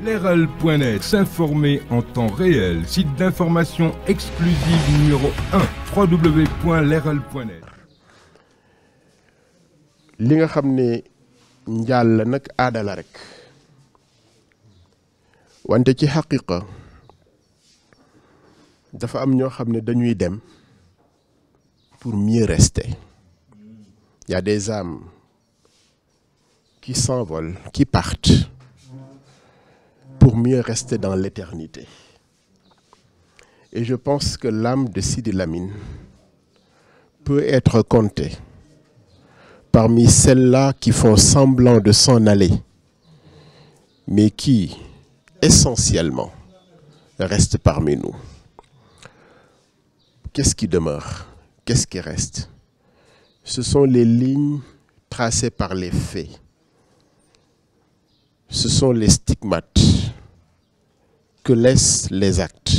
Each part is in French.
Leral.net, s'informer en temps réel. Site d'information exclusive numéro 1, www.leral.net. li nga xam ne njaal la nag aada la rek wante ci xaqiqa dafa am ñoo xam ne dañuy dem pour mieux rester. Il y a des âmes qui s'envolent, qui partent pour mieux rester dans l'éternité. Et je pense que l'âme de Sidi Lamine peut être comptée parmi celles-là qui font semblant de s'en aller, mais qui, essentiellement, restent parmi nous. Qu'est-ce qui demeure? Qu'est-ce qui reste? Ce sont les lignes tracées par les faits. Ce sont les stigmates que laissent les actes.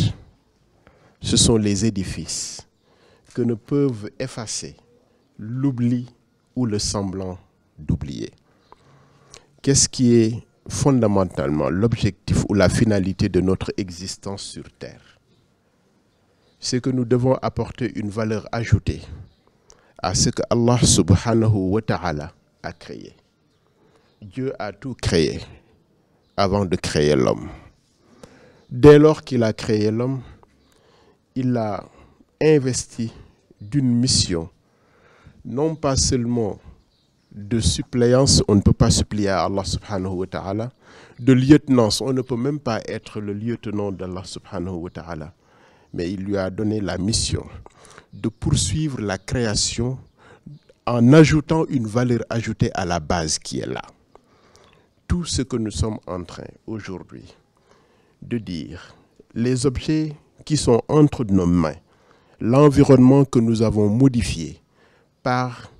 Ce sont les édifices que ne peuvent effacer l'oubli ou le semblant d'oublier. Qu'est-ce qui est fondamentalement l'objectif ou la finalité de notre existence sur Terre? C'est que nous devons apporter une valeur ajoutée à ce que Allah subhanahu wa ta'ala a créé. Dieu a tout créé avant de créer l'homme. Dès lors qu'il a créé l'homme, il l'a investi d'une mission, non pas seulement de suppléance, on ne peut pas supplier à Allah subhanahu wa ta'ala, de lieutenance, on ne peut même pas être le lieutenant d'Allah subhanahu wa ta'ala, mais il lui a donné la mission de poursuivre la création en ajoutant une valeur ajoutée à la base qui est là. Tout ce que nous sommes en train aujourd'hui de dire, les objets qui sont entre nos mains, l'environnement que nous avons modifié par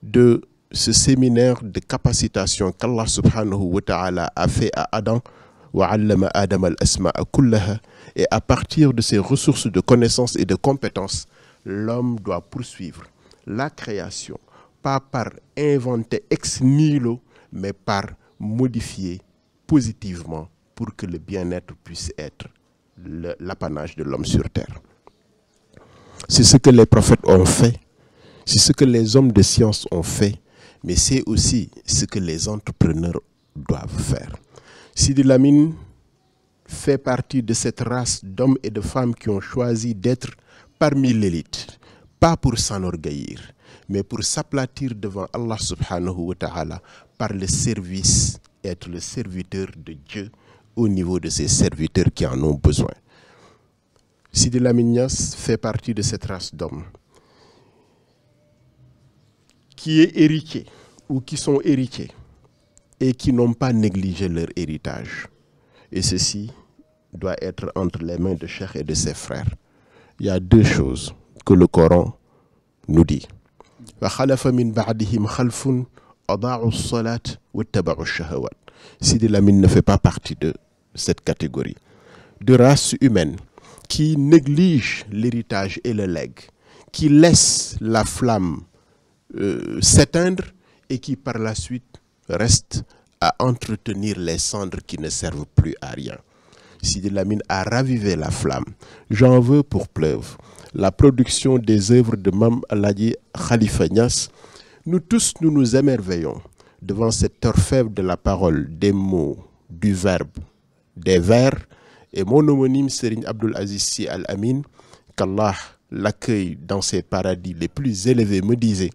de ce séminaire de capacitation qu'Allah subhanahu wa ta'ala a fait à Adam, وَعَلَّمَ آدَمَ الْأَسْمَاءَ كُلَّهَا, et à partir de ces ressources de connaissances et de compétences, l'homme doit poursuivre la création, pas par inventer ex nihilo, mais par modifier positivement pour que le bien-être puisse être l'apanage de l'homme sur terre. C'est ce que les prophètes ont fait, c'est ce que les hommes de science ont fait, mais c'est aussi ce que les entrepreneurs doivent faire. Sidi Lamine fait partie de cette race d'hommes et de femmes qui ont choisi d'être parmi l'élite, pas pour s'enorgueillir, mais pour s'aplatir devant Allah subhanahu wa ta'ala par le service, être le serviteur de Dieu au niveau de ces serviteurs qui en ont besoin. Sidi Lamine Niass fait partie de cette race d'hommes qui est héritier ou qui sont héritiers et qui n'ont pas négligé leur héritage. Et ceci doit être entre les mains de Cheikh et de ses frères. Il y a deux choses que le Coran nous dit. Sidi Lamine ne fait pas partie de cette catégorie de race humaine qui néglige l'héritage et le legs, qui laisse la flamme s'éteindre et qui par la suite reste à entretenir les cendres qui ne servent plus à rien. Sidi Lamine a ravivé la flamme. J'en veux pour preuve la production des œuvres de Mam Alhaji Khalifa Niass. Nous tous, nous nous émerveillons devant cet orfèvre de la parole, des mots, du verbe, des vers. Et mon homonyme Serigne Abdul Aziz Sy Al Amin, qu'Allah l'accueille dans ses paradis les plus élevés, me disait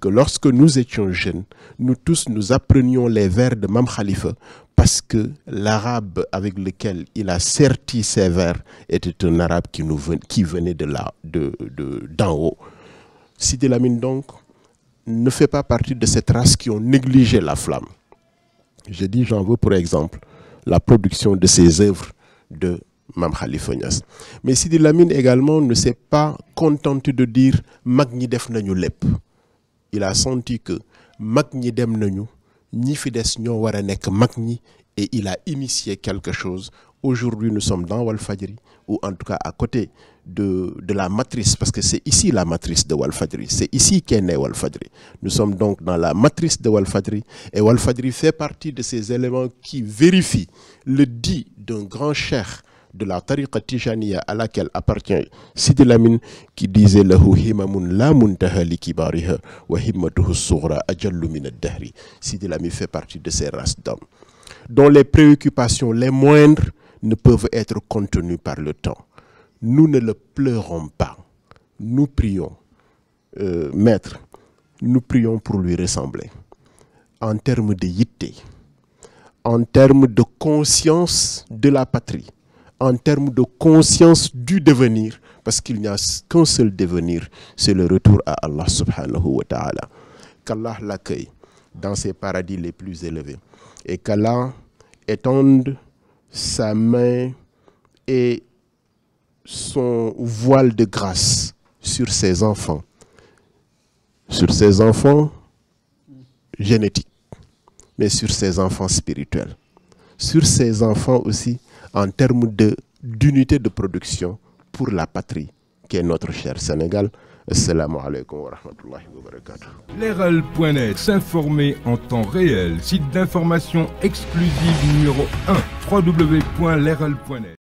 que lorsque nous étions jeunes, nous tous nous apprenions les vers de Mam Khalifa parce que l'arabe avec lequel il a serti ces vers était un arabe qui venait d'en haut. Sidi Lamine donc ne fait pas partie de cette race qui ont négligé la flamme. Je dis, j'en veux pour exemple la production de ces œuvres de Mam Khalifa Niass. Mais Sidi Lamine également ne s'est pas contenté de dire mag ñi def nañu lépp. Il a senti que mag ñi dem nañu, ñi fi des ñoo war a nekk mag ñi, et il a initié quelque chose. Aujourd'hui, nous sommes dans Walfadjri, ou en tout cas à côté de la matrice, parce que c'est ici la matrice de Walfadjri. C'est ici qu'est né Walfadjri. Nous sommes donc dans la matrice de Walfadjri, et Walfadjri fait partie de ces éléments qui vérifient le dit d'un grand cheikh de la tariqa tijaniya à laquelle appartient Sidi Lamine, qui disait lahu himamun la muntaha li kibariha wa himmatuhu sughra ajallu min ad-dahri. Sidi Lamine fait partie de ces races d'hommes dont les préoccupations les moindres ne peuvent être contenues par le temps. Nous ne le pleurons pas. Nous prions, maître, nous prions pour lui ressembler. En termes de yitte, en termes de conscience de la patrie, en termes de conscience du devenir, parce qu'il n'y a qu'un seul devenir, c'est le retour à Allah subhanahu wa ta'ala. Qu'Allah l'accueille dans ses paradis les plus élevés et qu'Allah étende sa main et son voile de grâce sur ses enfants génétiques, mais sur ses enfants spirituels, sur ses enfants aussi en termes d'unité de production pour la patrie qui est notre cher Sénégal. Assalamu alaikum wa rahmatullahi wa barakatuh. Leral.net, s'informer en temps réel, site d'information exclusive numéro 1, www.leral.net.